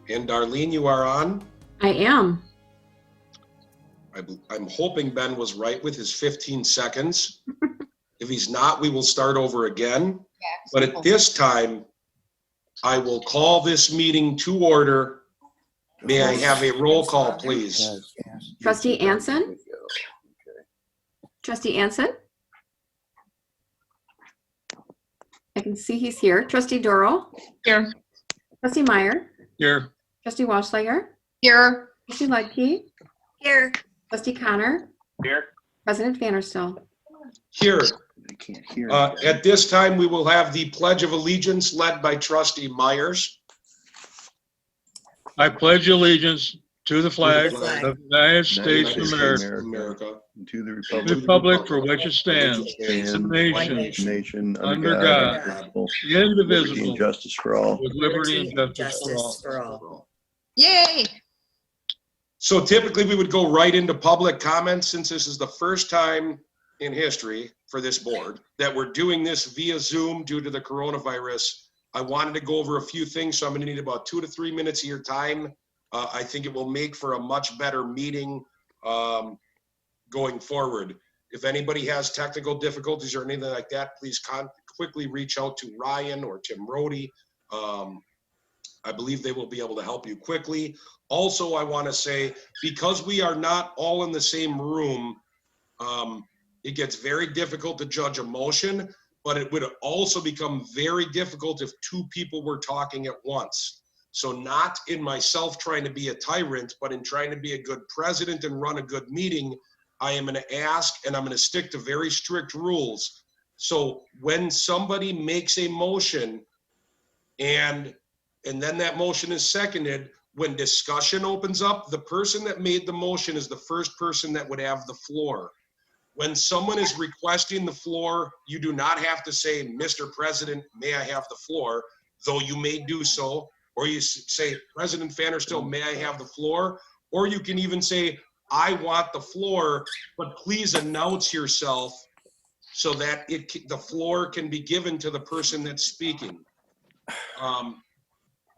And Darlene, you are on. I am. I'm hoping Ben was right with his 15 seconds. If he's not, we will start over again. But at this time, I will call this meeting to order. May I have a roll call, please? Trustee Anson? Trustee Anson? I can see he's here. Trustee Doro? Here. Trustee Meyer? Here. Trustee Walschlager? Here. Trustee Ludke? Here. Trustee Connor? Here. President Vanderstel? Here. I can't hear. At this time, we will have the Pledge of Allegiance led by Trustee Meyers. I pledge allegiance to the flag To the flag of the United States of America. To the the republic for which it stands, and nation, nation under God, indivisible, indivisible, liberty and justice for all. with liberty and justice for all. for all. Yay! So typically, we would go right into public comments since this is the first time in history for this board that we're doing this via Zoom due to the coronavirus. I wanted to go over a few things, so I'm going to need about 2 to 3 minutes of your time. I think it will make for a much better meeting going forward. If anybody has technical difficulties or anything like that, please quickly reach out to Ryan or Tim Rohde. I believe they will be able to help you quickly. Also, I want to say, because we are not all in the same room, it gets very difficult to judge emotion, but it would also become very difficult if 2 people were talking at once. So not in myself trying to be a tyrant, but in trying to be a good president and run a good meeting, I am going to ask, and I'm going to stick to very strict rules. So when somebody makes a motion and then that motion is seconded, when discussion opens up, the person that made the motion is the first person that would have the floor. When someone is requesting the floor, you do not have to say, Mr. President, may I have the floor, though you may do so. Or you say, President Vanderstel, may I have the floor? Or you can even say, I want the floor, but please announce yourself so that the floor can be given to the person that's speaking.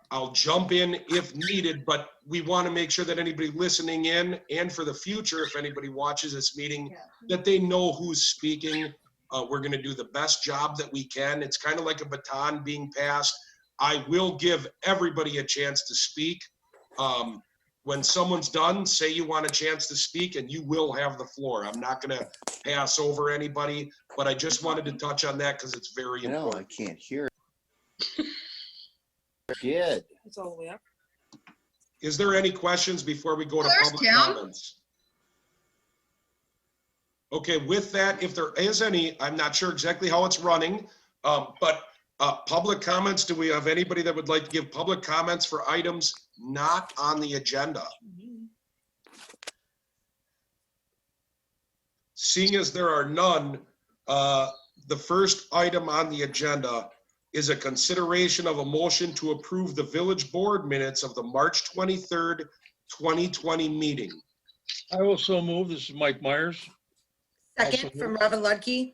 I'll jump in if needed, but we want to make sure that anybody listening in and for the future, if anybody watches this meeting, that they know who's speaking. We're going to do the best job that we can. It's kind of like a baton being passed. I will give everybody a chance to speak. When someone's done, say you want a chance to speak and you will have the floor. I'm not going to pass over anybody, but I just wanted to touch on that because it's very important. No, I can't hear. Good. It's all the way up. Is there any questions before we go to There's public Tim. comments? Okay, with that, if there is any, I'm not sure exactly how it's running, but public comments, do we have anybody that would like to give public comments for items not on the agenda? Seeing as there are none, the first item on the agenda is a consideration of a motion to approve the village board minutes of the March 23rd, 2020 meeting. I will so move. This is Mike Meyers. Second from Robin Ludke.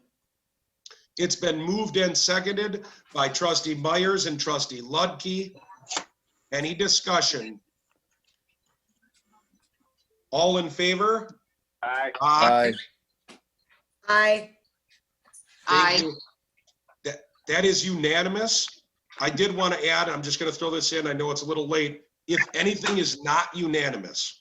It's been moved and seconded by Trustee Meyers and Trustee Ludke. Any discussion? All in favor? Aye. Aye. Aye. Thank you. That is unanimous. I did want to add, I'm just going to throw this in, I know it's a little late. If anything is not unanimous,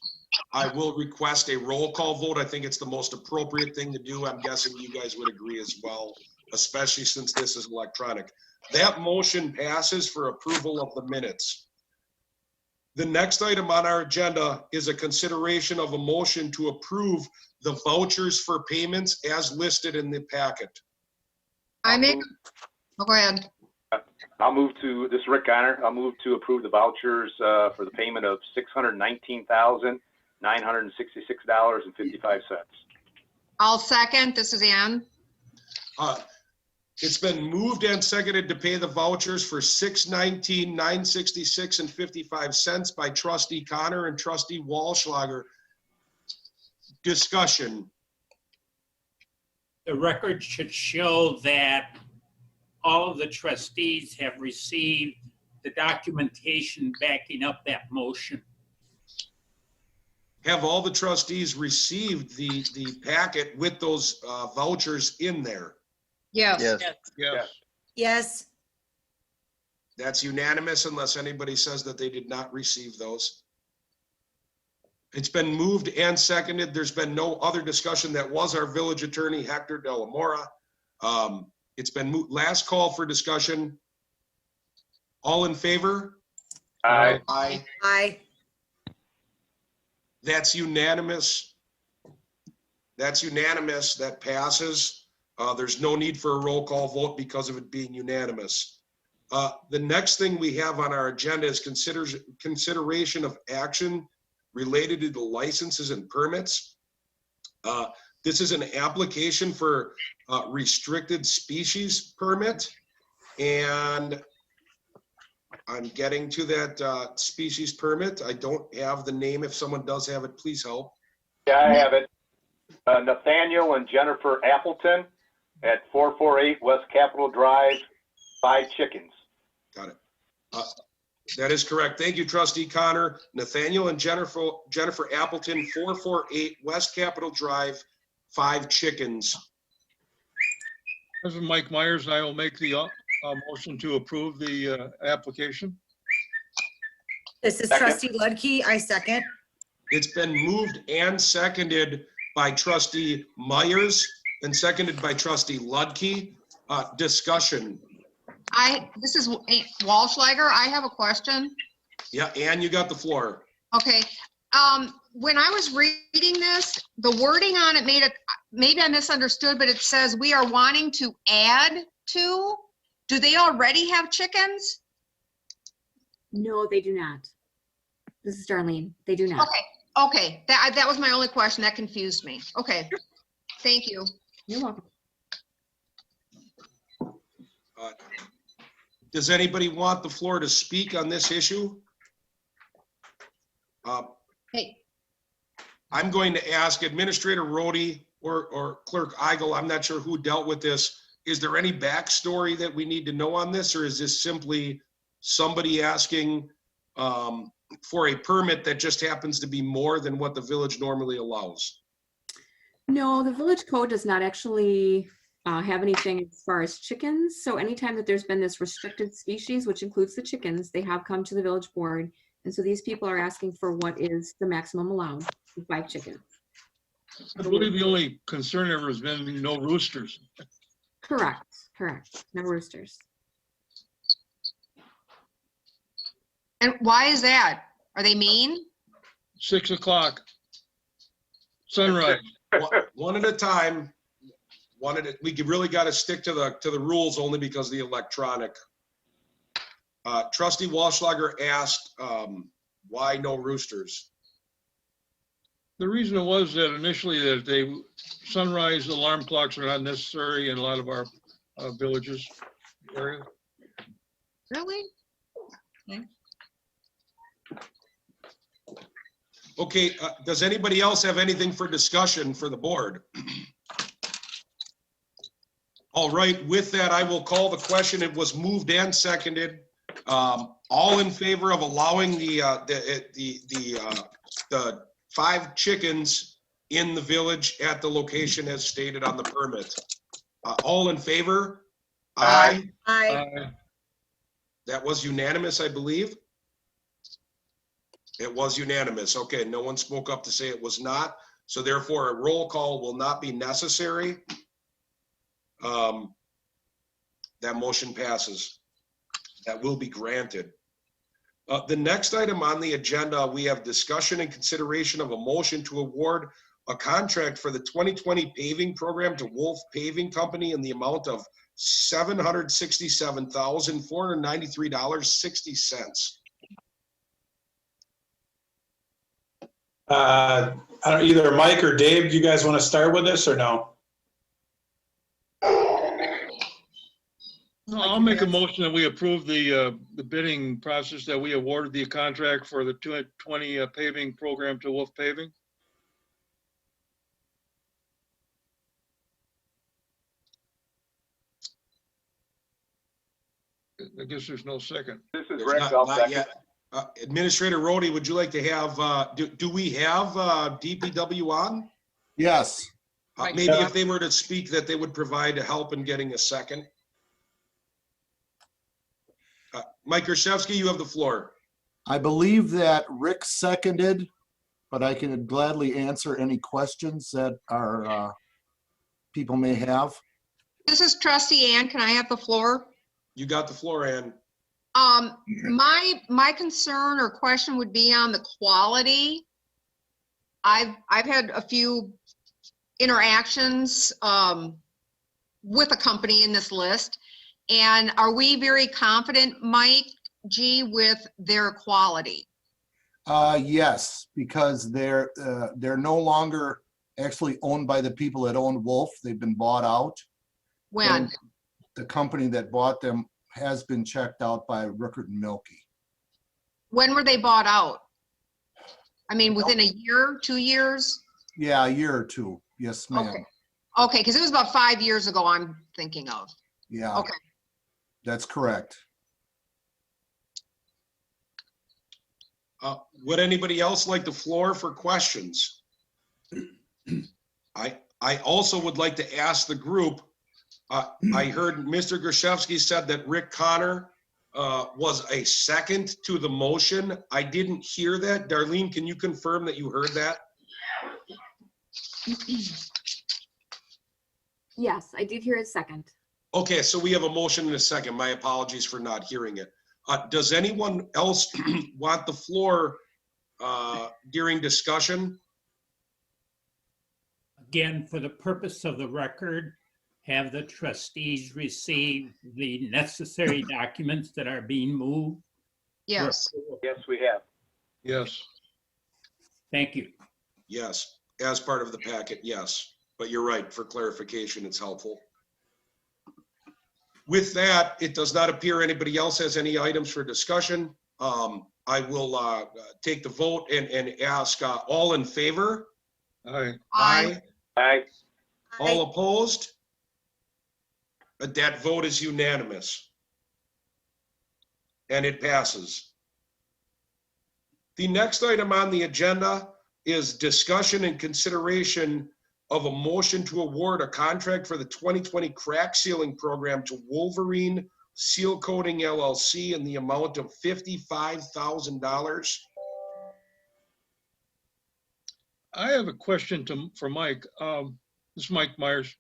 I will request a roll call vote. I think it's the most appropriate thing to do. I'm guessing you guys would agree as well, especially since this is electronic. That motion passes for approval of the minutes. The next item on our agenda is a consideration of a motion to approve the vouchers for payments as listed in the packet. Go ahead. I'll move to, this is Rick Connor, I'll move to approve the vouchers for the payment of $619,966.55. I'll second. This is Ann. It's been moved and seconded to pay the vouchers for $619,966.55 by Trustee Connor and Trustee Walschlager. Discussion. The record should show that all of the trustees have received the documentation backing up that motion. Have all the trustees received the packet with those vouchers in there? Yes. Yes. Yes. Yes. That's unanimous unless anybody says that they did not receive those. It's been moved and seconded. There's been no other discussion. That was our village attorney, Hector De La Mora. It's been moved. Last call for discussion. All in favor? Aye. Aye. Aye. That's unanimous. That's unanimous. That passes. There's no need for a roll call vote because of it being unanimous. The next thing we have on our agenda is consideration of action related to the licenses and permits. This is an application for restricted species permit. And I'm getting to that species permit. I don't have the name. If someone does have it, please help. Yeah, I have it. Nathaniel and Jennifer Appleton at 448 West Capitol Drive, 5 chickens. Got it. That is correct. Thank you, Trustee Connor. Nathaniel and Jennifer Appleton, 448 West Capitol Drive, 5 chickens. This is Mike Myers, and I will make the motion to approve the application. This is Second. trustee Ludke. I second. It's been moved and seconded by Trustee Meyers and seconded by Trustee Ludke. Discussion. This is Walschlager. I have a question. Yeah, Ann, you got the floor. Okay. When I was reading this, the wording on it made it, maybe I misunderstood, but it says we are wanting to add to. Do they already have chickens? No, they do not. This is Darlene. They do not. Okay. That was my only question. That confused me. Okay. Thank you. You're welcome. Does anybody want the floor to speak on this issue? Hey, I'm going to ask Administrator Rhodey or Clerk Eigel, I'm not sure who dealt with this. Is there any backstory that we need to know on this, or is this simply somebody asking for a permit that just happens to be more than what the village normally allows? No, the village code does not actually have anything as far as chickens. So anytime that there's been this restricted species, which includes the chickens, they have come to the village board. And so these people are asking for what is the maximum allowed, 5 chickens. I believe the only concern ever has been no roosters. Correct. No roosters. and why is that? Are they mean? 6 o'clock. Sunrise. One at a time. We really got to stick to the rules only because of the electronic. Trustee Walschlager asked, why no roosters? The reason it was that initially that they sunrise alarm clocks are not necessary in a lot of our villages area. Really? Okay, does anybody else have anything for discussion for the board? All right, with that, I will call the question. It was moved and seconded. All in favor of allowing the 5 chickens in the village at the location as stated on the permit? All in favor? Aye. Aye. That was unanimous, I believe. It was unanimous. Okay, no one spoke up to say it was not. So therefore, a roll call will not be necessary. That motion passes. That will be granted. The next item on the agenda, we have discussion and consideration of a motion to award a contract for the 2020 paving program to Wolf Paving Company in the amount of $767,493.60. I don't, either Mike or Dave, do you guys want to start with this or no? No, I'll make a motion that we approve the bidding process, that we awarded the contract for the 2020 paving program to Wolf Paving. I guess there's no second. This is There's Rick. not- I'll not second. yet. Administrator Rhodey, would you like to have, do we have DPW on? Yes. Right. Maybe if they were to speak, that they would provide help in getting a second. Mike Krzyzewski, you have the floor. I believe that Rick seconded, but I can gladly answer any questions that our people may have. This is Trustee Ann. Can I have the floor? You got the floor, Ann. My concern or question would be on the quality. I've had a few interactions with a company in this list. And are we very confident, Mike G, with their quality? Yes, because they're no longer actually owned by the people that owned Wolf. They've been bought out. When? And the company that bought them has been checked out by Ruckert and Milky. When were they bought out? I mean, within a year, 2 years? Yeah, a year or two. Yes, ma'am. Okay. Okay, because it was about 5 years ago I'm thinking of. Yeah. Okay. That's correct. Would anybody else like the floor for questions? I also would like to ask the group, I heard Mr. Krzyzewski said that Rick Connor was a second to the motion. I didn't hear that. Darlene, can you confirm that you heard that? Yes, I did hear a second. Okay, so we have a motion and a second. My apologies for not hearing it. Does anyone else want the floor during discussion? Again, for the purpose of the record, have the trustees receive the necessary documents that are being moved? Yes. Yes, we have. Yes. Thank you. Yes, as part of the packet, yes. But you're right, for clarification, it's helpful. With that, it does not appear anybody else has any items for discussion. I will take the vote and ask all in favor? Aye. Aye. Aye. All opposed? That vote is unanimous. And it passes. The next item on the agenda is discussion and consideration of a motion to award a contract for the 2020 crack sealing program to Wolverine Sealcoating LLC in the amount of $55,000. I have a question for Mike. This is Mike Meyers.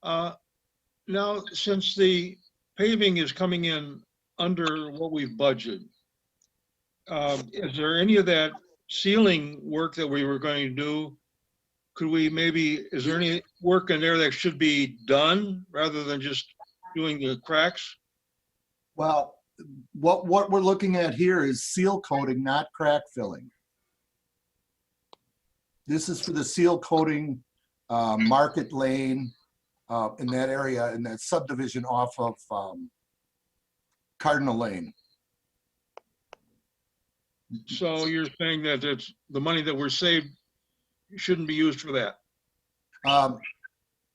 Now, since the paving is coming in under what we've budgeted, is there any of that sealing work that we were going to do? Could we maybe, is there any work in there that should be done rather than just doing the cracks? Well, what we're looking at here is seal coating, not crack filling. This is for the seal coating, Market Lane, in that area, in that subdivision off of Cardinal Lane. So you're saying that it's the money that we're saved shouldn't be used for that?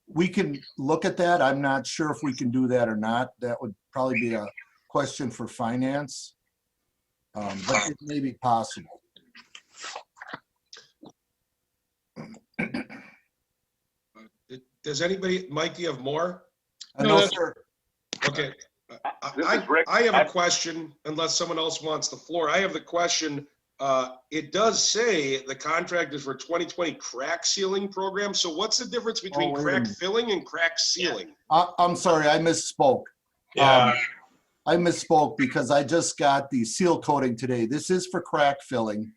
We can look at that. I'm not sure if we can do that or not. That would probably be a question for finance. But it may be possible. Does anybody, Mike, do you have more? No, sir. Okay. This is Rick. I have a question, unless someone else wants the floor. I have the question. It does say the contract is for 2020 crack sealing program. So what's the difference between wait a crack minute. filling and crack sealing? I'm sorry, I misspoke. Yeah. I misspoke because I just got the seal coating today. This is for crack filling.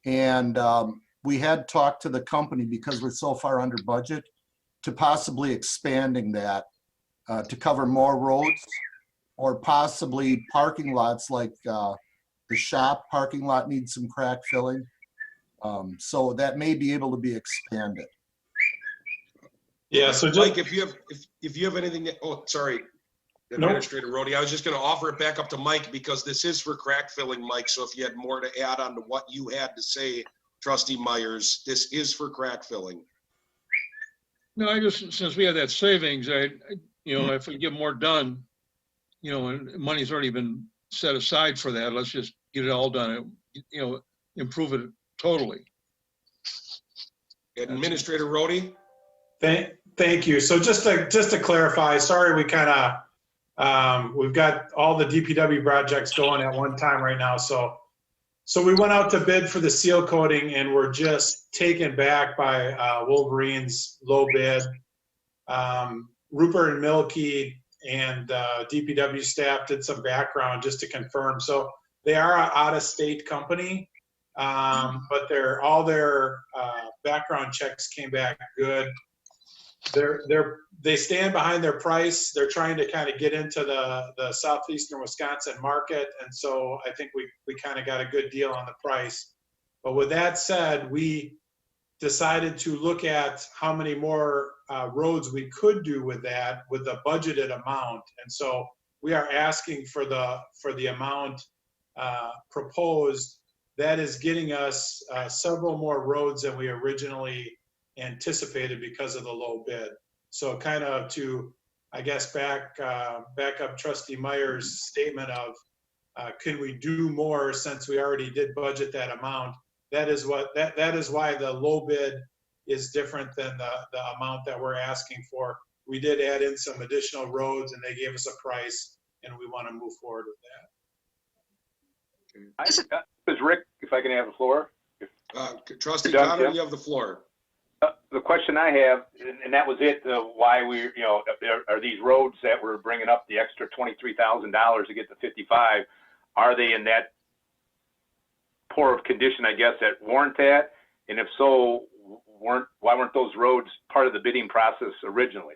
And we had talked to the company because we're so far under budget to possibly expanding that to cover more roads or possibly parking lots like the shop parking lot needs some crack filling. So that may be able to be expanded. Yeah, so just, Mike, if you have anything, sorry, Administrator Rhodey, I was just gonna offer it back up to Mike because this is for crack filling, Mike. So if you had more to add on to what you had to say, Trustee Meyers, this is for crack filling. No, I just, since we had that savings, if we get more done, you know, and money's already been set aside for that. Let's just get it all done, you know, improve it totally. Administrator Rhodey? Thank you. So just to clarify, sorry, we kind of, we've got all the DPW projects going at one time right now. So we went out to bid for the seal coating and we're just taken back by Wolverine's low bid. Rupert and Milky and DPW staff did some background just to confirm. So they are an out-of-state company, but all their background checks came back good. They stand behind their price. They're trying to kind of get into the southeastern Wisconsin market, and so I think we kind of got a good deal on the price. But with that said, we decided to look at how many more roads we could do with that, with the budgeted amount. And so we are asking for the amount proposed. That is getting us several more roads than we originally anticipated because of the low bid. So kind of to, I guess, back up Trustee Meyers' statement of, can we do more since we already did budget that amount? That is why the low bid is different than the amount that we're asking for. We did add in some additional roads and they gave us a price and we want to move forward with that. This is Rick, if I can have the floor. Trustee You're done, Connor, Tim? you have the floor. The question I have, and that was it, why we, you know, are these roads that we're bringing up the extra $23,000 to get to 55, are they in that poor of condition, I guess, that warrant that? And if so, why weren't those roads part of the bidding process originally?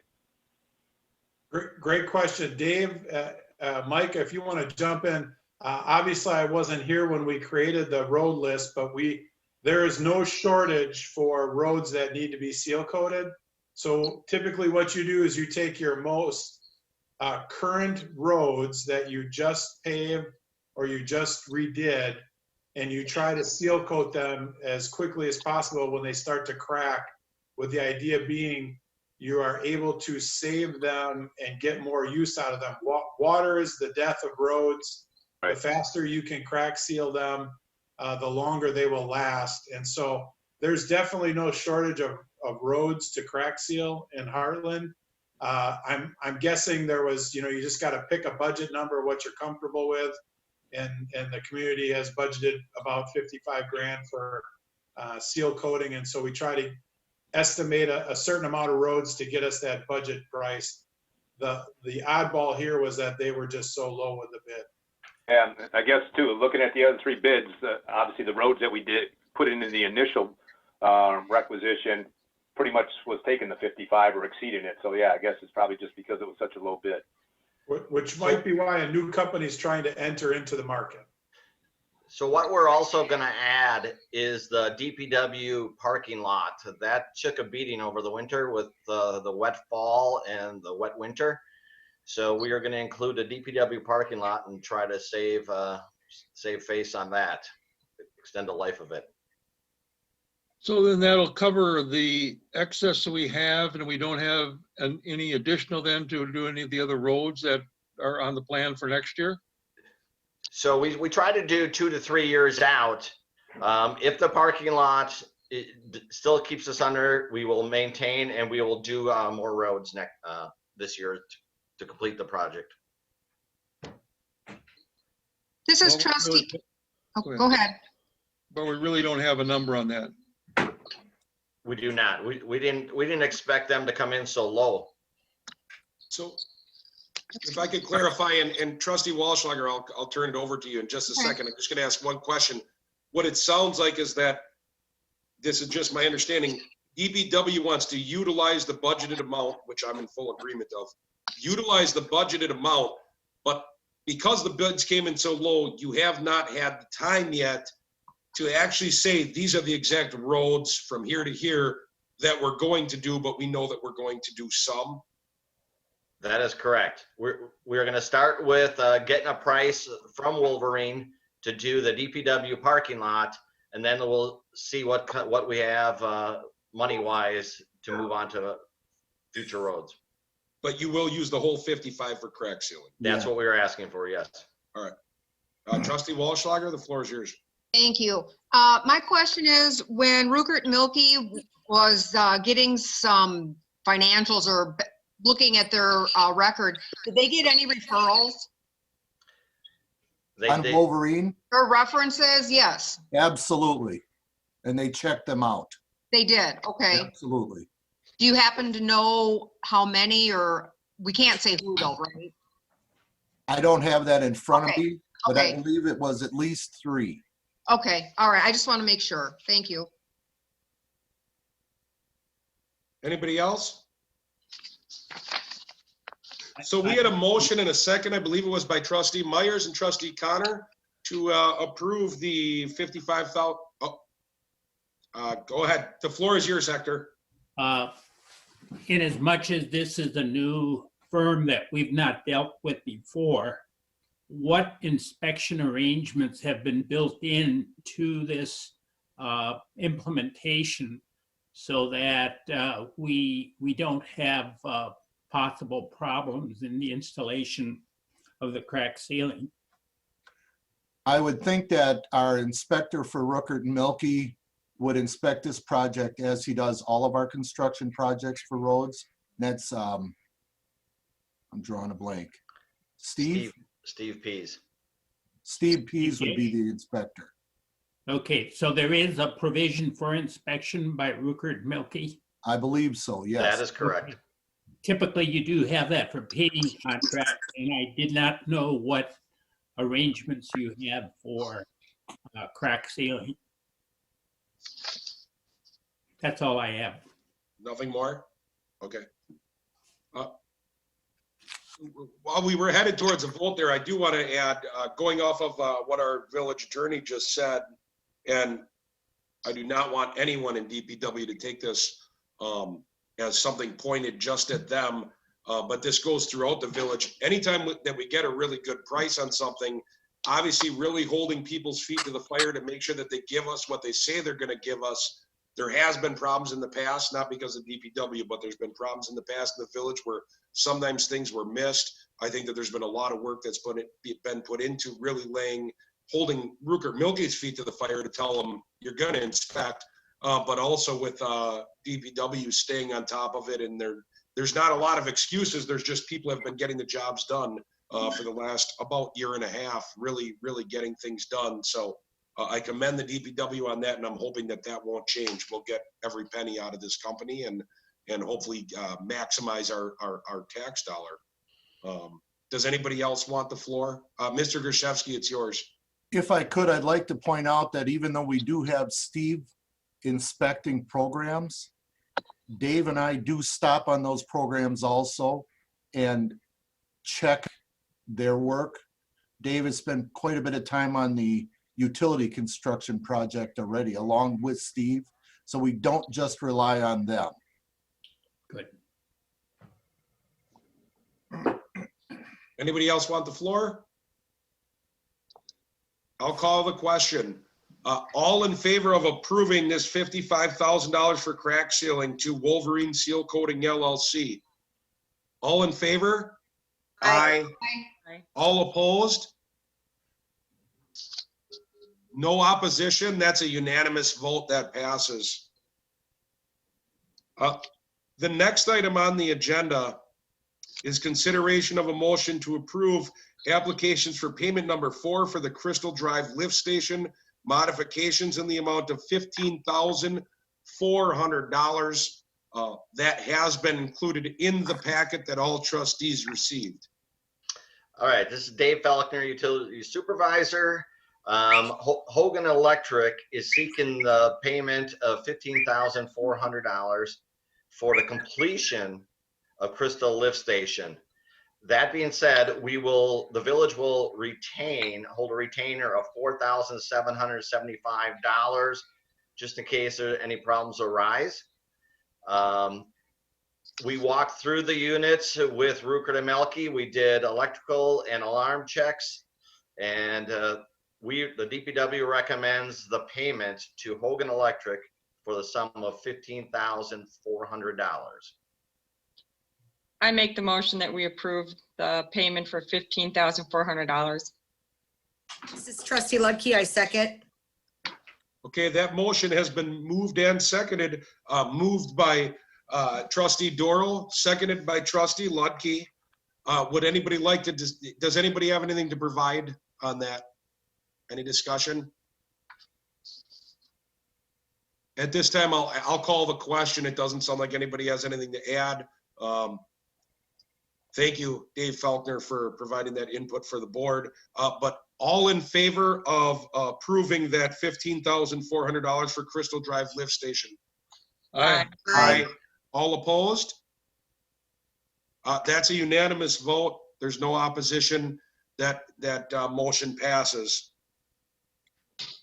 Great question. Dave, Mike, if you want to jump in, obviously I wasn't here when we created the road list, but there is no shortage for roads that need to be seal coated. So typically what you do is you take your most current roads that you just paved or you just redid, and you try to seal coat them as quickly as possible when they start to crack, with the idea being you are able to save them and get more use out of them. Water is the death of roads. Right. The faster you can crack seal them, the longer they will last. And so there's definitely no shortage of roads to crack seal in Hartland. I'm guessing there was, you know, you just got to pick a budget number, what you're comfortable with. And the community has budgeted about 55 grand for seal coating. And so we try to estimate a certain amount of roads to get us that budget price. The oddball here was that they were just so low with the bid. And I guess too, looking at the other three bids, obviously the roads that we did put in the initial requisition pretty much was taking the 55 or exceeding it. So yeah, I guess it's probably just because it was such a low bid. Which might be why a new company is trying to enter into the market. So what we're also going to add is the DPW parking lot. That took a beating over the winter with the wet fall and the wet winter. So we are going to include a DPW parking lot and try to save face on that, extend the life of it. So then that'll cover the excess that we have, and we don't have any additional then to do any of the other roads that are on the plan for next year? So we try to do 2 to 3 years out. If the parking lot still keeps us under, we will maintain and we will do more roads this year to complete the project. This is Well, Trustee. Oh, go ahead. go ahead. But we really don't have a number on that. We do not. We didn't expect them to come in so low. So if I could clarify, and Trustee Walschlager, I'll turn it over to you in just a Okay. second. I'm just going to ask one question. What it sounds like is that, this is just my understanding, DPW wants to utilize the budgeted amount, which I'm in full agreement of, utilize the budgeted amount, but because the bids came in so low, you have not had the time yet to actually say, these are the exact roads from here to here that we're going to do, but we know that we're going to do some. That is correct. We're going to start with getting a price from Wolverine to do the DPW parking lot, and then we'll see what we have money-wise to move on to future roads. but you will use the whole 55 for crack sealing. That's Yeah. what we were asking for, yes. Trustee Walschlager, the floor is yours. Thank you. My question is, when Rupert Milky was getting some financials or looking at their record, did they get any referrals On They, Wolverine, or references? Yes, absolutely. And they checked them out. they did. Okay. Absolutely. Do you happen to know how many, or we can't say who though, right? I don't have that in front of Okay, me, but I okay. believe it was at least 3. Okay, all right. I just want to make sure. Thank you. Anybody else? So we had a motion and a second, I believe it was by trustee Meyers and trustee Connor, to approve the 55,000. Go ahead. The floor is yours, Hector. In as much as this is a new firm that we've not dealt with before, what inspection arrangements have been built in to this implementation so that we don't have possible problems in the installation of the crack ceiling? I would think that our inspector for Ruckert and Milky would inspect this project as he does all of our construction projects for roads. That's, I'm drawing a blank. Steve Pease. Steve Pease would be the inspector. Okay, so there is a provision for inspection by Ruckert Milky. I believe so, yes. That is correct. Typically, you do have that for paving contracts, and I did not know what arrangements you have for crack sealing. That's all I have. Nothing more? Okay. While we were headed towards a vote there, I do want to add, going off of what our village attorney just said, and I do not want anyone in DPW to take this as something pointed just at them, but this goes throughout the village. Anytime that we get a really good price on something, obviously really holding people's feet to the fire to make sure that they give us what they say they're going to give us. There has been problems in the past, not because of DPW, but there's been problems in the past in the village where sometimes things were missed. I think that there's been a lot of work that's been put into really holding Ruckert Milky's feet to the fire to tell them you're going to inspect, but also with DPW staying on top of it. And there's not a lot of excuses. There's just people have been getting the jobs done for the last about year and a half, really getting things done. So I commend the DPW on that, and I'm hoping that that won't change. We'll get every penny out of this company and hopefully maximize our tax dollar. Does anybody else want the floor? Mr. Grzeszewski, it's yours. If I could, I'd like to point out that even though we do have Steve inspecting programs, Dave and I do stop on those programs also and check their work. Dave has spent quite a bit of time on the utility construction project already, along with Steve. So we don't just rely on them. Good. Anybody else want the floor? I'll call the question. All in favor of approving this $55,000 for crack sealing to Wolverine Sealcoating LLC? All in favor? Aye. All opposed? No opposition? That's a unanimous vote that passes. The next item on the agenda is consideration of a motion to approve applications for payment number 4 for the Crystal Drive Lift Station modifications in the amount of $15,400. That has been included in the packet that all trustees received. All right, this is Dave Falconer, Utility Supervisor. Hogan Electric is seeking the payment of $15,400 for the completion of Crystal Lift Station. That being said, the village will hold a retainer of $4,775 just in case any problems arise. We walked through the units with Ruckert and Milky. We did electrical and alarm checks, and the DPW recommends the payment to Hogan Electric for the sum of $15,400. I make the motion that we approve the payment for $15,400. This is trustee Ludke, I second. Okay, that motion has been moved and seconded, moved by trustee Doral, seconded by trustee Ludke. Would anybody like to, does anybody have anything to provide on that? Any discussion? At this time, I'll call the question. It doesn't sound like anybody has anything to add. Thank you, Dave Faulkner, for providing that input for the board. But all in favor of approving that $15,400 for Crystal Drive Lift Station? Aye. Aye. All opposed? That's a unanimous vote. There's no opposition. That motion passes.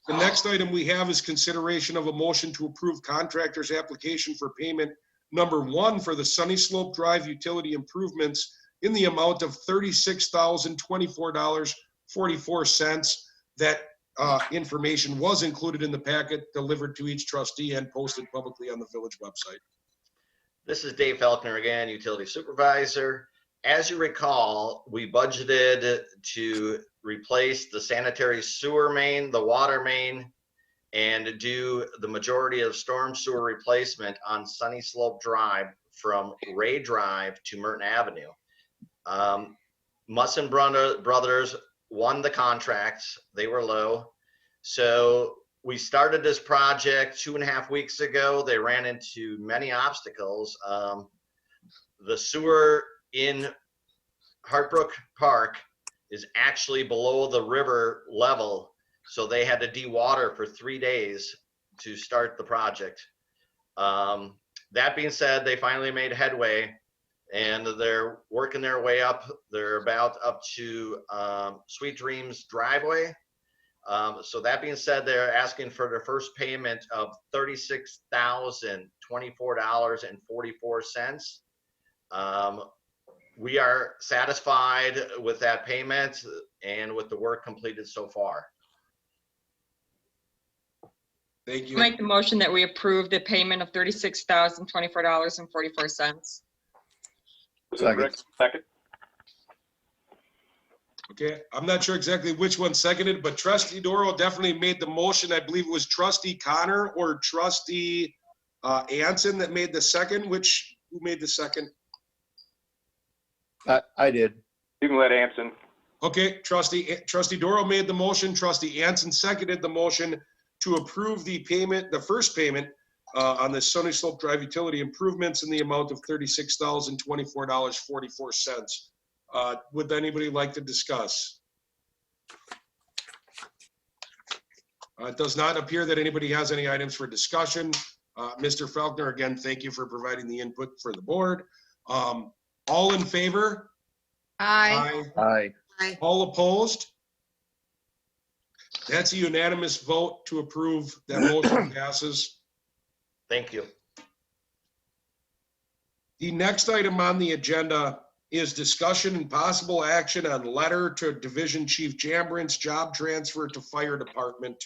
The next item we have is consideration of a motion to approve contractor's application for payment number 1 for the Sunny Slope Drive utility improvements in the amount of $36,024.44. That information was included in the packet delivered to each trustee and posted publicly on the village website. This is Dave Faulkner again, utility supervisor. As you recall, we budgeted to replace the sanitary sewer main, the water main, and do the majority of storm sewer replacement on Sunny Slope Drive from Ray Drive to Merton Avenue. Musson Brothers won the contracts. They were low. So we started this project 2.5 weeks ago. They ran into many obstacles. The sewer in Hartbrook Park is actually below the river level. So they had to dewater for 3 days to start the project. That being said, they finally made headway and they're working their way up. They're about up to Sweet Dreams driveway. So that being said, they're asking for their first payment of $36,024.44. We are satisfied with that payment and with the work completed so far. Thank I you. make the motion that we approve the payment of $36,024.44. Second. Okay, I'm not sure exactly which one seconded, but trustee Doral definitely made the motion. I believe it was trustee Connor or trustee Anson that made the second. Who made the second? I did. You can let Anson. Okay, trustee Doral made the motion. Trustee Anson seconded the motion to approve the payment, the first payment on the Sunny Slope Drive utility improvements in the amount of $36,024.44. Would anybody like to discuss? It does not appear that anybody has any items for discussion. Mr. Faulkner, again, thank you for providing the input for the board. All in favor? Aye. Aye. All opposed? That's a unanimous vote to approve. That motion passes. Thank you. The next item on the agenda is discussion and possible action on letter to Division Chief Jambrant's job transfer to Fire Department.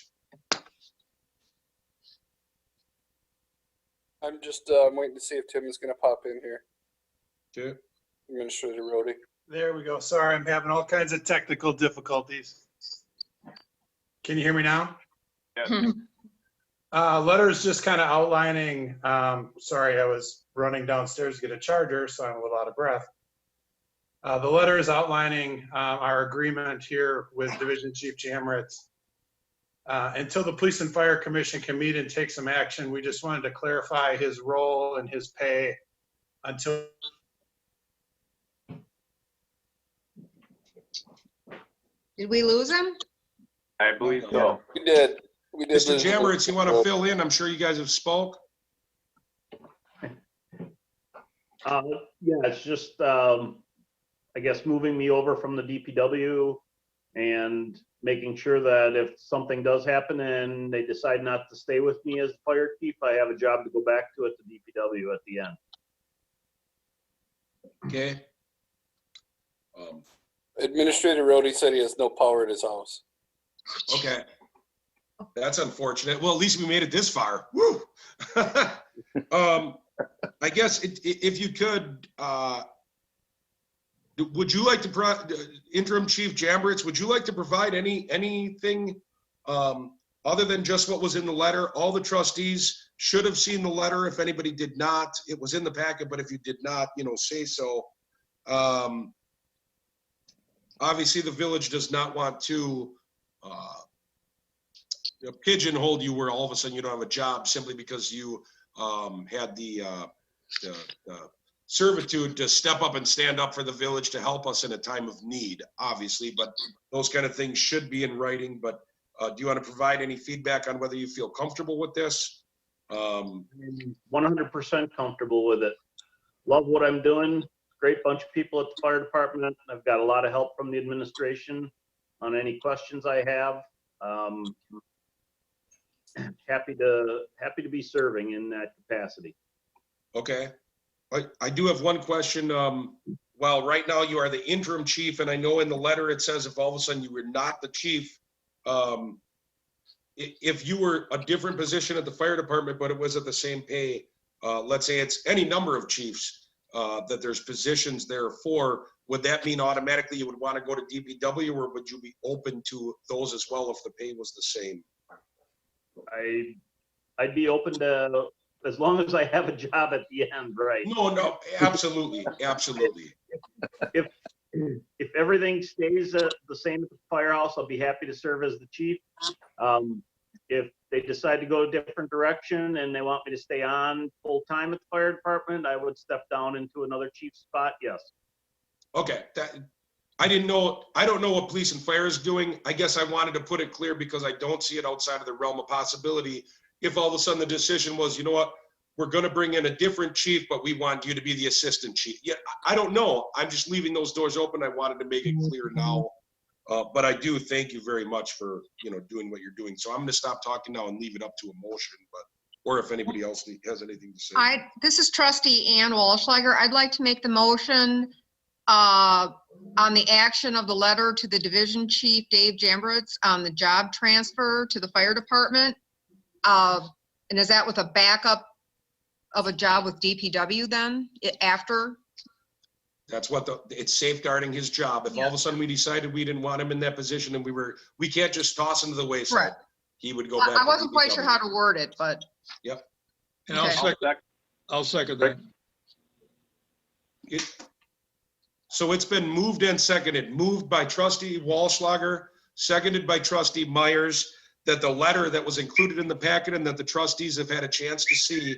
I'm just waiting to see if Tim is going to pop in here. Okay. Administrator Rhodey. There we go. Sorry, I'm having all kinds of technical difficulties. Can you hear me now? Letter is just kind of outlining, sorry, I was running downstairs to get a charger, so I'm a little out of breath. The letter is outlining our agreement here with Division Chief Jamrett. Until the Police and Fire Commission can meet and take some action, we just wanted to clarify his role and his pay until. Did we lose him? I believe so. We did. Mr. Jamrant, you want to fill in? I'm sure you guys have spoke. Yeah, it's just, I guess, moving me over from the DPW and making sure that if something does happen and they decide not to stay with me as the fire chief, I have a job to go back to at the DPW at the end. Okay. Administrator Rhodey said he has no power at his house. Okay. That's unfortunate. Well, at least we made it this far. Woo! I guess if you could, Would you like to, Interim Chief Jambrits, would you like to provide anything other than just what was in the letter? All the trustees should have seen the letter. If anybody did not, it was in the packet, but if you did not, say so. Obviously, the village does not want to pigeonhole you where all of a sudden you don't have a job simply because you had the servitude to step up and stand up for the village to help us in a time of need, obviously, but those kind of things should be in writing. But do you want to provide any feedback on whether you feel comfortable with this? 100% comfortable with it. Love what I'm doing. Great bunch of people at the fire department. I've got a lot of help from the administration on any questions I have. Happy to be serving in that capacity. Okay. I do have one question. Well, right now you are the interim chief, and I know in the letter it says if all of a sudden you were not the chief, if you were a different position at the fire department, but it was at the same pay, let's say it's any number of chiefs that there's positions there for, would that mean automatically you would want to go to DPW, or would you be open to those as well if the pay was the same? I'd be open to, as long as I have a job at the end, right? No, absolutely, absolutely. If everything stays the same at the firehouse, I'll be happy to serve as the chief. If they decide to go a different direction and they want me to stay on full time at the fire department, I would step down into another chief spot, yes. Okay, I don't know what police and fire is doing. I guess I wanted to put it clear because I don't see it outside of the realm of possibility. If all of a sudden the decision was, you know what, we're going to bring in a different chief, but we want you to be the assistant chief. Yeah, I don't know. I'm just leaving those doors open. I wanted to make it clear now. But I do thank you very much for, doing what you're doing. So I'm going to stop talking now and leave it up to a motion, or if anybody else has anything to say. This is Trustee Ann Walschlager. I'd like to make the motion on the action of the letter to the Division Chief Dave Jambrits on the job transfer to the fire department. And is that with a backup of a job with DPW then after? That's what it's safeguarding his job. If all of a sudden we decided we didn't want him in that position and we can't just toss him to the wayside. Right. He would go back. I wasn't quite sure how to word it, but. Yep. And Okay. I'll second that. So it's been moved and seconded, moved by Trustee Walschlager, seconded by Trustee Meyers, that the letter that was included in the packet and that the trustees have had a chance to see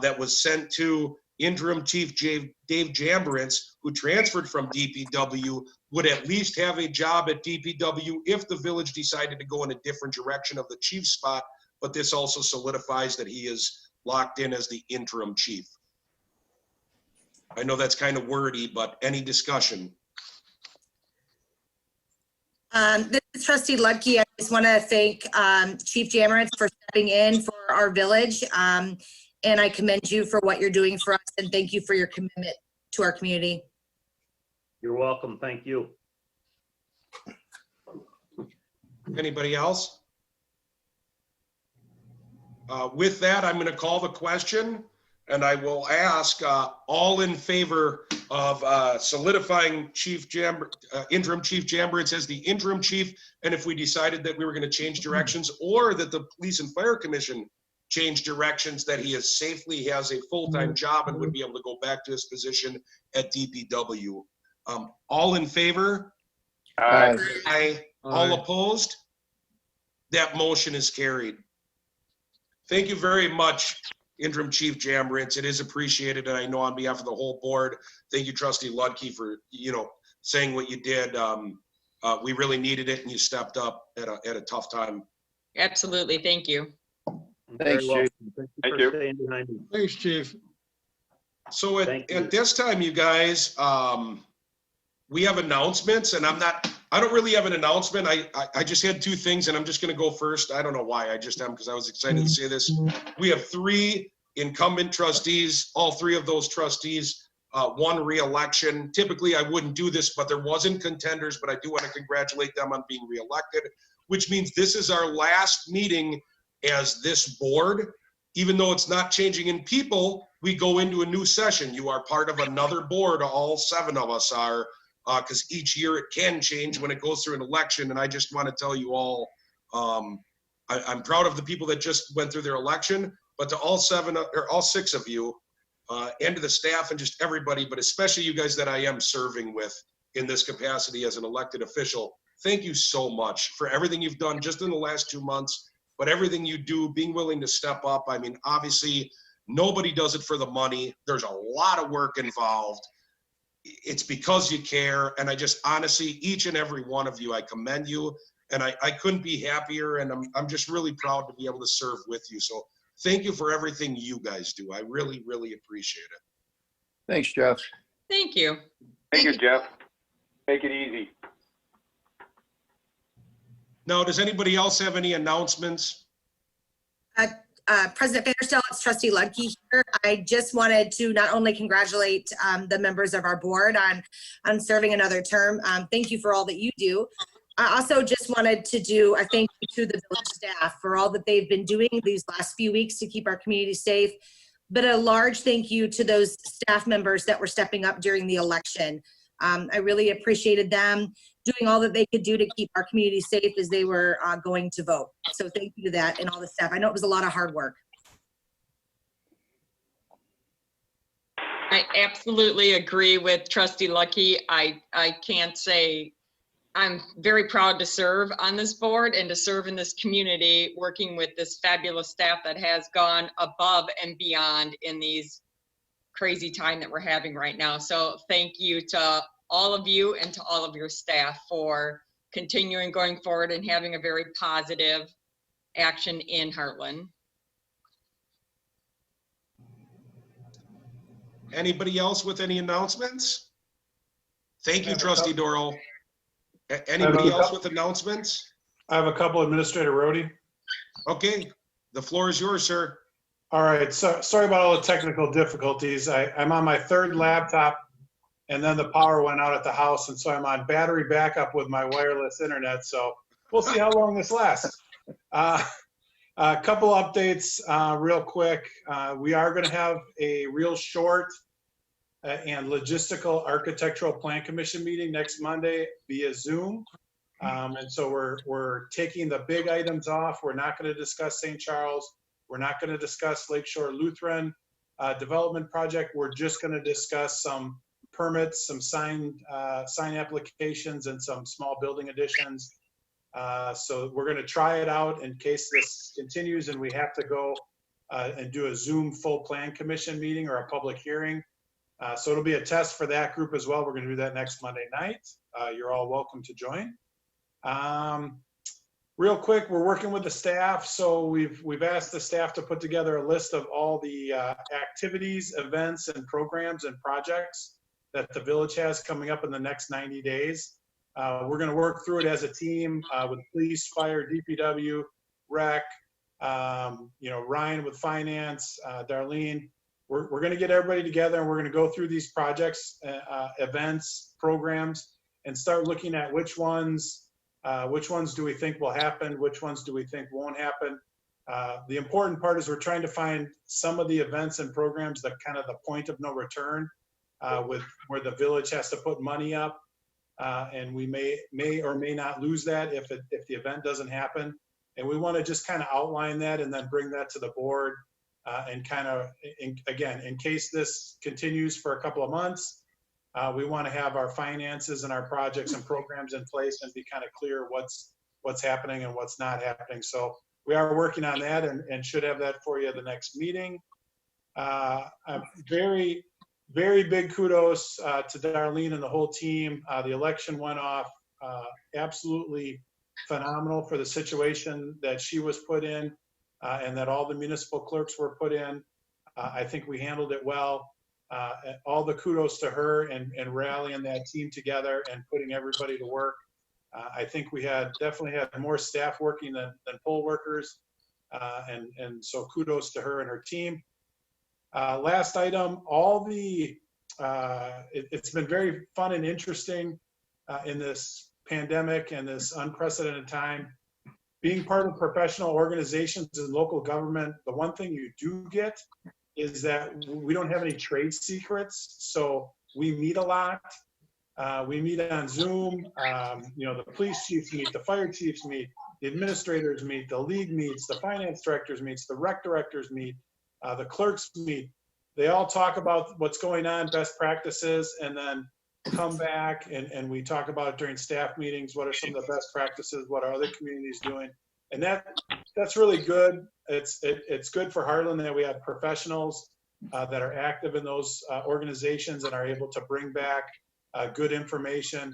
that was sent to Interim Chief Dave Jambrits, who transferred from DPW, would at least have a job at DPW if the village decided to go in a different direction of the chief spot. But this also solidifies that he is locked in as the interim chief. I know that's kind of wordy, but any discussion? This is Trustee Ludke. I just want to thank Chief Jamrits for stepping in for our village. And I commend you for what you're doing for us, and thank you for your commitment to our community. You're welcome. Thank you. Anybody else? With that, I'm going to call the question, and I will ask all in favor of solidifying Interim Chief Jambrits as the interim chief, and if we decided that we were going to change directions, or that the Police and Fire Commission change directions, that he safely has a full-time job and would be able to go back to his position at DPW. All in favor? Aye. Aye. All opposed? That motion is carried. Thank you very much, Interim Chief Jambrits. It is appreciated, and I know on behalf of the whole board, thank you, Trustee Ludke, for saying what you did. We really needed it, and you stepped up at a tough time. Absolutely. Thank you. Thanks, Very Chief. welcome. Thank for you. staying behind me. Thanks, Chief. So Thank you. at this time, you guys, we have announcements, and I don't really have an announcement. I just had two things, and I'm just going to go first. I don't know why. I just am, because I was excited to say this. We have 3 incumbent trustees. All 3 of those trustees won re-election. Typically, I wouldn't do this, but there wasn't contenders, but I do want to congratulate them on being re-elected, which means this is our last meeting as this board. Even though it's not changing in people, we go into a new session. You are part of another board. All 7 of us are. because each year it can change when it goes through an election. And I just want to tell you all, I'm proud of the people that just went through their election, but to all 6 of you, and to the staff and just everybody, but especially you guys that I am serving with in this capacity as an elected official, thank you so much for everything you've done just in the last 2 months, but everything you do, being willing to step up. I mean, obviously, nobody does it for the money. There's a lot of work involved. It's because you care. And I just honestly, each and every one of you, I commend you. And I couldn't be happier. And I'm just really proud to be able to serve with you. So thank you for everything you guys do. I really, really appreciate it. Thanks, Jeff. Thank you. Thank you, Jeff. Make it easy. Now, does anybody else have any announcements? President Vanderstel, it's Trustee Ludke here. I just wanted to not only congratulate the members of our board on serving another term. Thank you for all that you do. I also just wanted to do a thank you to the village staff for all that they've been doing these last few weeks to keep our community safe. But a large thank you to those staff members that were stepping up during the election. I really appreciated them doing all that they could do to keep our community safe as they were going to vote. So thank you to that and all the staff. I know it was a lot of hard work. I absolutely agree with Trustee Lucky. I can't say, I'm very proud to serve on this board and to serve in this community, working with this fabulous staff that has gone above and beyond in these crazy time that we're having right now. So thank you to all of you and to all of your staff for continuing going forward and having a very positive action in Hartland. Anybody else with any announcements? Thank you, Trustee Doral. Anybody else with announcements? I have a couple, Administrator Rhodey. Okay, the floor is yours, sir. All right, so sorry about all the technical difficulties. I'm on my 3rd laptop and then the power went out at the house. And so I'm on battery backup with my wireless internet. So we'll see how long this lasts. A couple updates real quick. We are going to have a real short and logistical architectural plan commission meeting next Monday via Zoom. And so we're taking the big items off. We're not going to discuss St. Charles. We're not going to discuss Lakeshore Lutheran development project. We're just going to discuss some permits, some sign applications, and some small building additions. So we're going to try it out in case this continues and we have to go and do a Zoom full plan commission meeting or a public hearing. So it'll be a test for that group as well. We're going to do that next Monday night. You're all welcome to join. Real quick, we're working with the staff. So we've asked the staff to put together a list of all the activities, events, and programs and projects that the village has coming up in the next 90 days. We're going to work through it as a team with police, fire, DPW, rec, Ryan with finance, Darlene. We're going to get everybody together and we're going to go through these projects, events, programs, and start looking at which ones do we think will happen, which ones do we think won't happen. The important part is we're trying to find some of the events and programs that kind of the point of no return with where the village has to put money up. And we may or may not lose that if the event doesn't happen. And we want to just kind of outline that and then bring that to the board and kind of, again, in case this continues for a couple of months, we want to have our finances and our projects and programs in place and be kind of clear what's happening and what's not happening. So we are working on that and should have that for you at the next meeting. A very, very big kudos to Darlene and the whole team. The election went off absolutely phenomenal for the situation that she was put in and that all the municipal clerks were put in. I think we handled it well. All the kudos to her and rallying that team together and putting everybody to work. I think we definitely had more staff working than poll workers. And so kudos to her and her team. Last item, it's been very fun and interesting in this pandemic and this unprecedented time. Being part of professional organizations and local government, the one thing you do get is that we don't have any trade secrets. So we meet a lot. We meet on Zoom. The police chiefs meet, the fire chiefs meet, the administrators meet, the league meets, the finance directors meets, the rec directors meet, the clerks meet. They all talk about what's going on, best practices, and then come back and we talk about it during staff meetings. What are some of the best practices? What are other communities doing? And that's really good. It's good for Hartland that we have professionals that are active in those organizations and are able to bring back good information.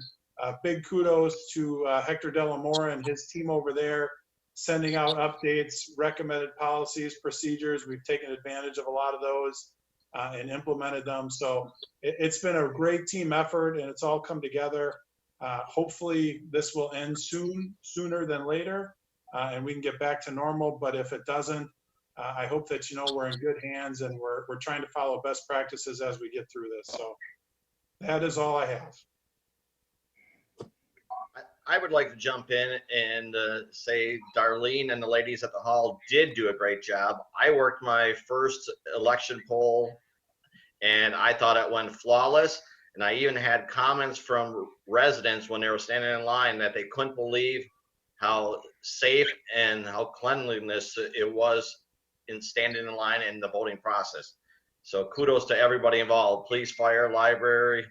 Big kudos to Hector Delamora and his team over there, sending out updates, recommended policies, procedures. We've taken advantage of a lot of those and implemented them. So it's been a great team effort and it's all come together. Hopefully this will end sooner than later, and we can get back to normal. But if it doesn't, I hope that we're in good hands and we're trying to follow best practices as we get through this. So that is all I have. I would like to jump in and say Darlene and the ladies at the hall did do a great job. I worked my first election poll and I thought it went flawless. And I even had comments from residents when they were standing in line that they couldn't believe how safe and how cleanliness it was in standing in line in the voting process. So kudos to everybody involved, police, fire, library,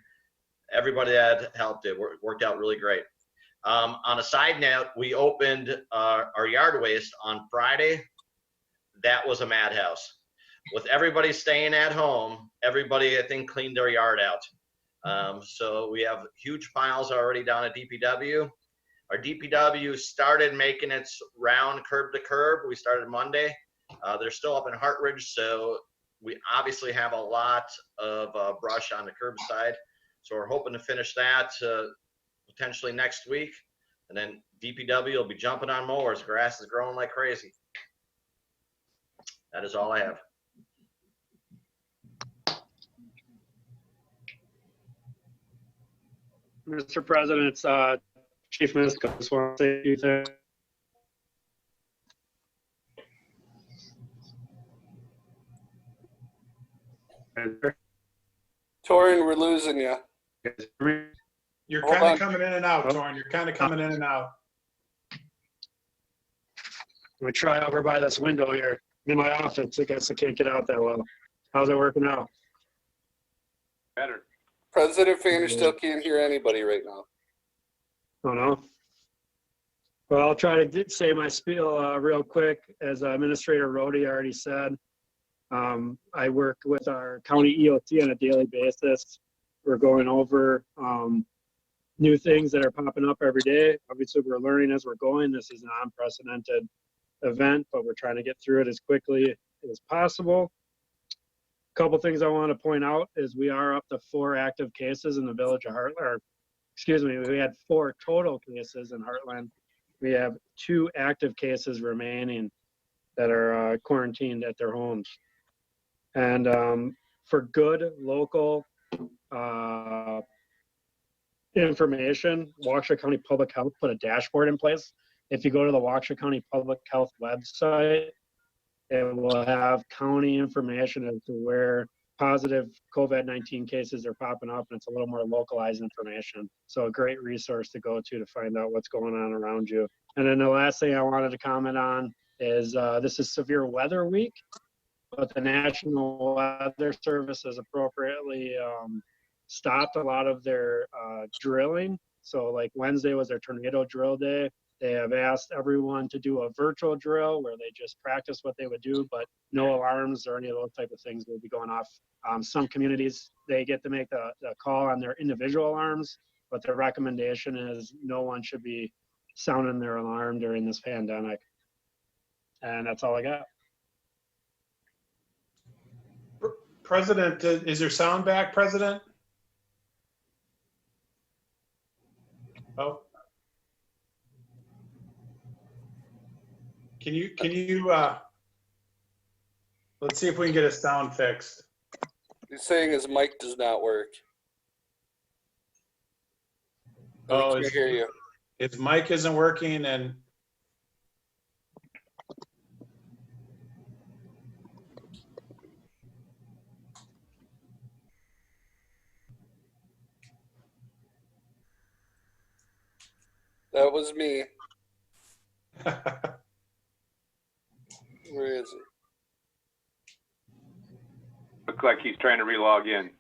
everybody that helped. It worked out really great. On a side note, we opened our yard waste on Friday. That was a madhouse. With everybody staying at home, everybody, I think, cleaned their yard out. So we have huge piles already down at DPW. Our DPW started making its round curb to curb. We started Monday. They're still up in Hartridge, so we obviously have a lot of brush on the curbside. So we're hoping to finish that potentially next week. And then DPW will be jumping on mowers. Grass is growing like crazy. That is all I have. Mr. President, it's Chief Misko. Just want to say a few things. Torin, we're losing you. You're Hold kind on. of coming in and out, Torrin. You're kind of coming in and out. Let me try over by this window here. I'm in my office. I guess I can't get out that well. How's it working out? Better. President Fainer still can't hear anybody right now. Oh, no? Well, I'll try to say my spiel real quick. As Administrator Rhodey already said, I work with our county EOT on a daily basis. We're going over new things that are popping up every day. Obviously, we're learning as we're going. This is an unprecedented event, but we're trying to get through it as quickly as possible. A couple things I want to point out is we are up to 4 active cases in the village of Hartland. Or, excuse me, we had 4 total cases in Hartland. We have 2 active cases remaining that are quarantined at their homes. And for good local information, Waukesha County Public Health put a dashboard in place. If you go to the Waukesha County Public Health website, it will have county information as to where positive COVID-19 cases are popping up, and it's a little more localized information. So a great resource to go to find out what's going on around you. And then the last thing I wanted to comment on is this is severe weather week, but the National Weather Service has appropriately stopped a lot of their drilling. So like Wednesday was their tornado drill day. They have asked everyone to do a virtual drill where they just practice what they would do, but no alarms or any of those type of things will be going off. Some communities, they get to make the call on their individual alarms, but the recommendation is no one should be sounding their alarm during this pandemic. And that's all I got. President, is your sound back, President? Oh. Can you let's see if we can get his sound fixed. He's saying his mic does not work. Oh, I can't hear you. His mic isn't working and That was me. Where is he? Looks like he's trying to relog in.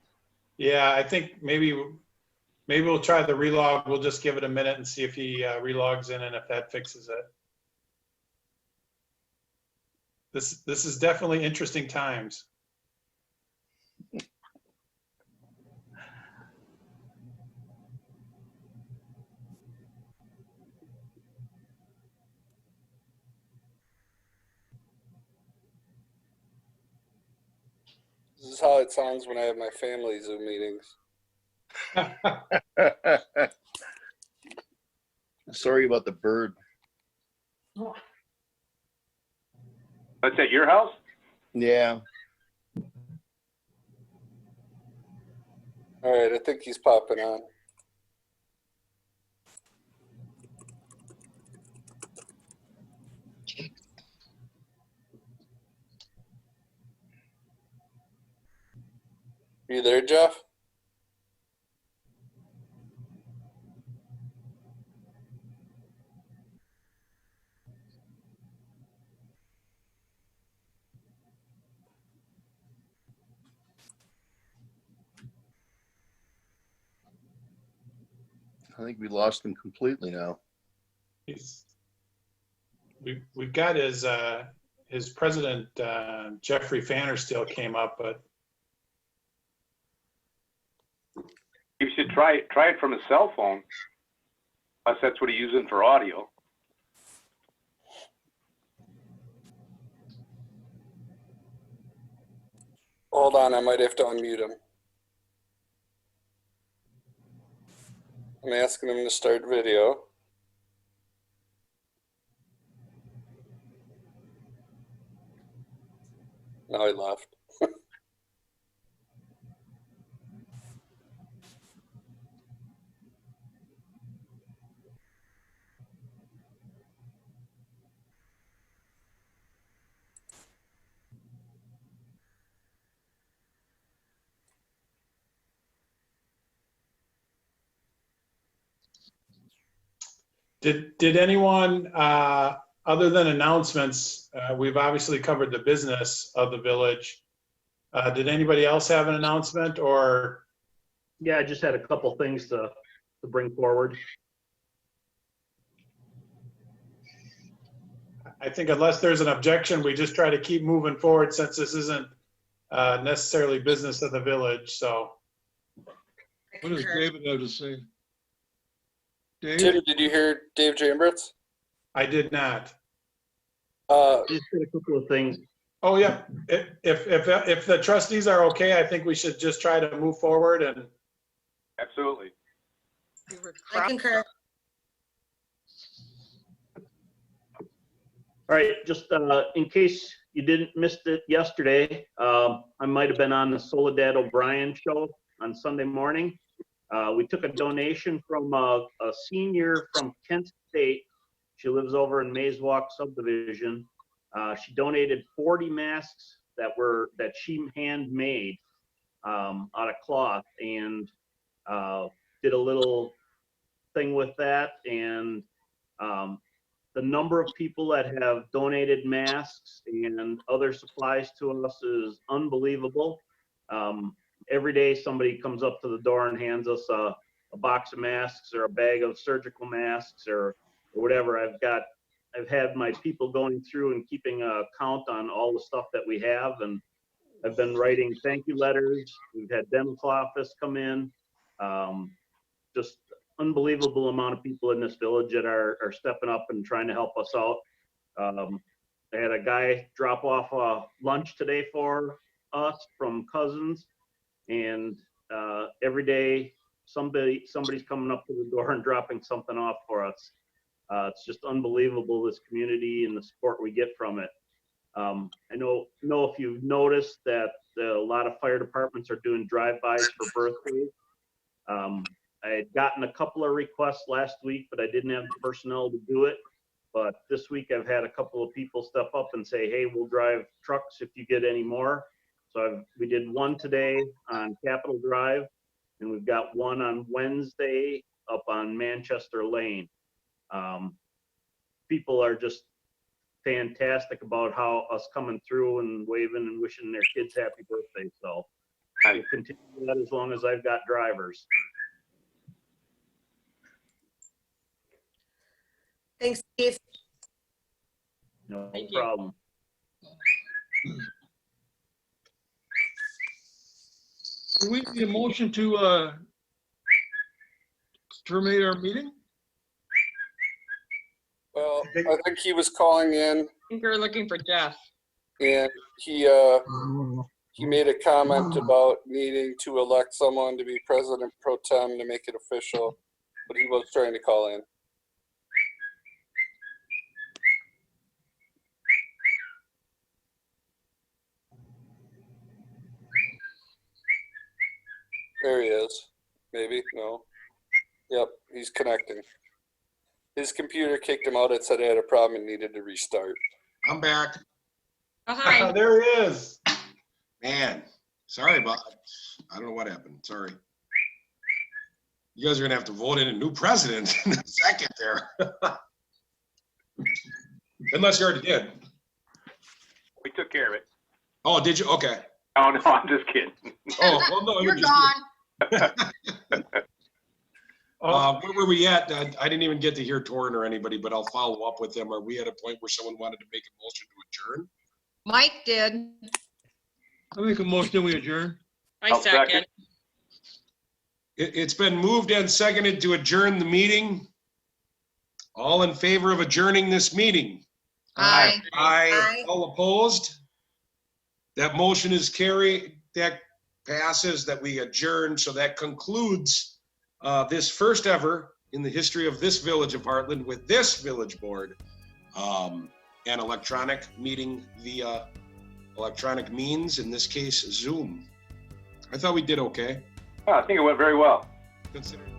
Yeah, I think maybe we'll try the relog. We'll just give it a minute and see if he relogs in and if that fixes it. This is definitely interesting times. This is how it sounds when I have my family Zoom meetings. Sorry about the bird. That's at your house? Yeah. All right, I think he's popping on. You there, Jeff? I think we lost him completely now. We've got his president, Jeffrey Fanner still came up, but You should try it from his cell phone. Unless that's what he's using for audio. Hold on, I might have to unmute him. I'm asking him to start video. Now he left. did anyone, other than announcements, we've obviously covered the business of the village. Did anybody else have an announcement or? Yeah, I just had a couple things to bring forward. I think unless there's an objection, we just try to keep moving forward since this isn't necessarily business of the village, so. What does David have to say? Dave? Tim, did you hear Dave Jambritz? I did not. Just did a couple of things. Oh, yeah. If the trustees are okay, I think we should just try to move forward and. Absolutely. I concur. All right, just in case you didn't miss it yesterday, I might have been on the Soledad O'Brien show on Sunday morning. We took a donation from a senior from Kent State. She lives over in Mays Walk subdivision. She donated 40 masks that she handmade out of cloth and did a little thing with that. And the number of people that have donated masks and other supplies to us is unbelievable. Every day somebody comes up to the door and hands us a box of masks or a bag of surgical masks or whatever. I've had my people going through and keeping a count on all the stuff that we have, and I've been writing thank you letters. We've had dental office come in. Just unbelievable amount of people in this village that are stepping up and trying to help us out. I had a guy drop off lunch today for us from Cousins, and every day somebody's coming up to the door and dropping something off for us. It's just unbelievable, this community and the support we get from it. I know if you've noticed that a lot of fire departments are doing drive-bys for birthdays. I had gotten a couple of requests last week, but I didn't have the personnel to do it. But this week I've had a couple of people step up and say, hey, we'll drive trucks if you get any more. So we did one today on Capitol Drive, and we've got one on Wednesday up on Manchester Lane. People are just fantastic about how us coming through and waving and wishing their kids happy birthday. So I'll continue that as long as I've got drivers. Thanks, Steve. No Thank you. problem. Do we need a motion to terminate our meeting? Well, I think he was calling in I think we're looking for Jeff. and he made a comment about needing to elect someone to be president pro tem to make it official, but he was trying to call in. There he is. Maybe, no. Yep, he's connecting. His computer kicked him out. It said it had a problem and needed to restart. I'm back. Oh, hi. There he is. Man, sorry about, I don't know what happened. Sorry. You guys are gonna have to vote in a new president in a second there. Unless you already did. We took care of it. Oh, did you? Okay. Oh, no, I'm just kidding. Oh, well, no. You're just- gone. Where were we at? I didn't even get to hear Torrin or anybody, but I'll follow up with them. Are we at a point where someone wanted to make a motion to adjourn? Mike did. I make a motion, we adjourn. I I'll second. second. It's been moved and seconded to adjourn the meeting. All in favor of adjourning this meeting? Aye. Aye. All opposed? That motion is carried. That passes, that we adjourn. So that concludes this first ever in the history of this village of Hartland with this village board, an electronic meeting via electronic means, in this case, Zoom. I thought we did okay, Oh, I think it went very well. considering.